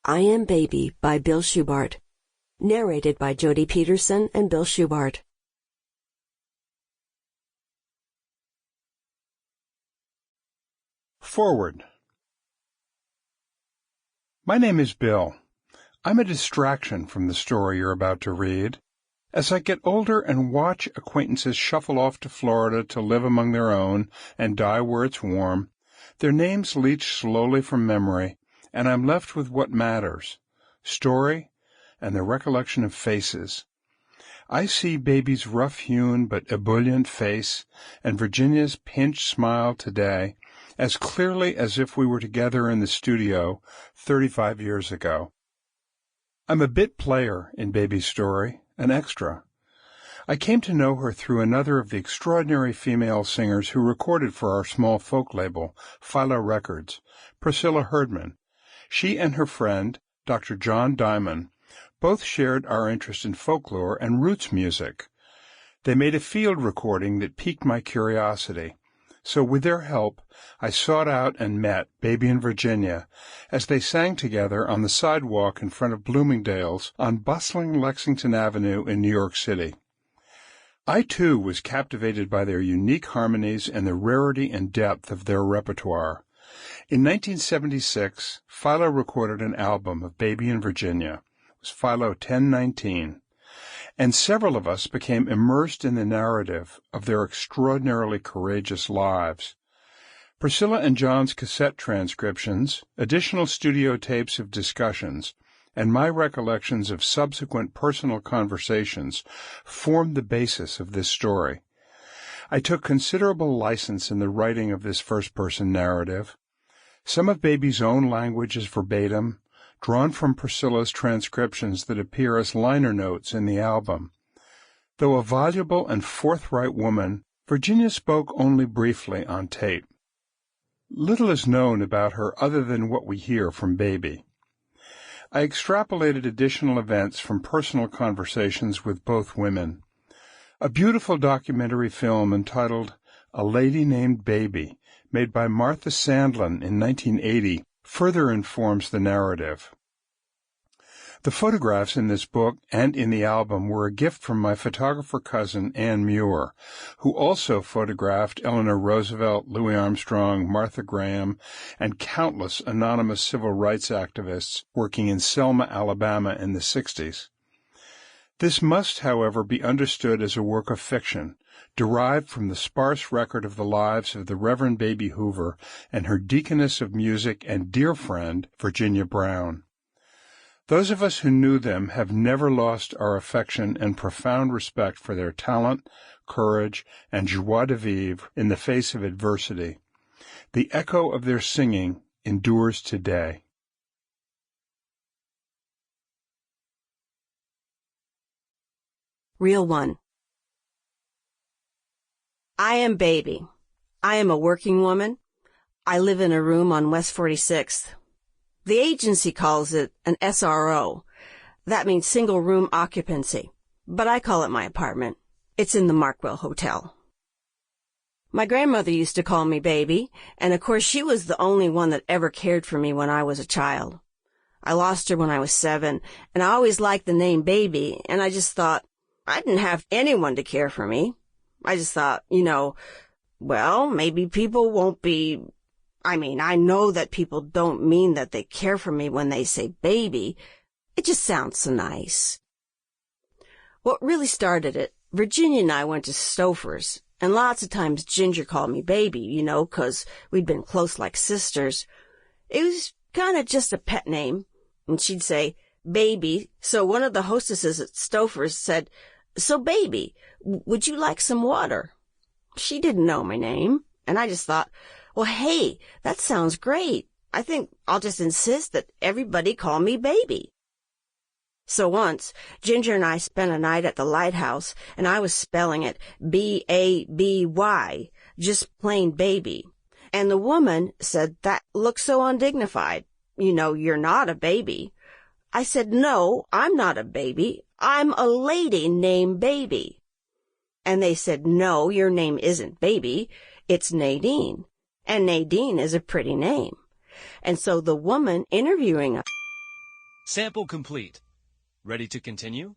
I Am Baby by Bill Schubart. Narrated by Jody Petersen and Bill Schubart. Forward. My name is Bill. I'm a distraction from the story you're about to read. As I get older and watch acquaintances shuffle off to Florida to live among their own and die where it's warm, their names leach slowly from memory, and I'm left with what matters, story and the recollection of faces. I see Baby's rough-hewn but ebullient face and Virginia's pinched smile today as clearly as if we were together in the studio 35 years ago. I'm a bit player in Baby's story, an extra. I came to know her through another of the extraordinary female singers who recorded for our small folk label, Philo Records, Priscilla Herdman. She and her friend, Dr. John Diamond, both shared our interest in folklore and roots music. They made a field recording that piqued my curiosity. So with their help, I sought out and met Baby and Virginia as they sang together on the sidewalk in front of Bloomingdale's on bustling Lexington Avenue in New York City. I, too, was captivated by their unique harmonies and the rarity and depth of their repertoire. In 1976, Philo recorded an album of Baby and Virginia. It was Philo 1019. And several of us became immersed in the narrative of their extraordinarily courageous lives. Priscilla and John's cassette transcriptions, additional studio tapes of discussions, and my recollections of subsequent personal conversations formed the basis of this story. I took considerable license in the writing of this first-person narrative. Some of Baby's own language is verbatim, drawn from Priscilla's transcriptions that appear as liner notes in the album. Though a voluble and forthright woman, Virginia spoke only briefly on tape. Little is known about her other than what we hear from Baby. I extrapolated additional events from personal conversations with both women. A beautiful documentary film entitled A Lady Named Baby, made by Martha Sandlin in 1980, further informs the narrative. The photographs in this book and in the album were a gift from my photographer cousin Ann Muir, who also photographed Eleanor Roosevelt, Louis Armstrong, Martha Graham, and countless anonymous civil rights activists working in Selma, Alabama in the 60s. This must, however, be understood as a work of fiction, derived from the sparse record of the lives of the Reverend Baby Hoover and her deaconess of music and dear friend, Virginia Brown. Those of us who knew them have never lost our affection and profound respect for their talent, courage, and joie de vivre in the face of adversity. The echo of their singing endures today. Reel 1. I am Baby. I am a working woman. I live in a room on West 46th. The agency calls it an SRO. That means single room occupancy. But I call it my apartment. It's in the Markwell Hotel. My grandmother used to call me Baby, and of course she was the only one that ever cared for me when I was a child. I lost her when I was 7, and I always liked the name Baby, and I just thought, I didn't have anyone to care for me. I just thought, well, maybe people won't be... I know that people don't mean that they care for me when they say baby. It just sounds so nice. What really started it, Virginia and I went to Stouffer's, and lots of times Ginger called me Baby, 'cause we'd been close like sisters. It was kind of just a pet name, and she'd say, Baby, so one of the hostesses at Stouffer's said, So Baby, would you like some water? She didn't know my name, and I just thought, well, hey, that sounds great. I think I'll just insist that everybody call me Baby. So once, Ginger and I spent a night at the lighthouse, and I was spelling it B-A-B-Y, just plain Baby. And the woman said, that looks so undignified. You're not a baby. I said, no, I'm not a baby. I'm a lady named Baby. And they said, no, your name isn't Baby. It's Nadine. And Nadine is a pretty name. And so the woman interviewing us Sample complete. Ready to continue?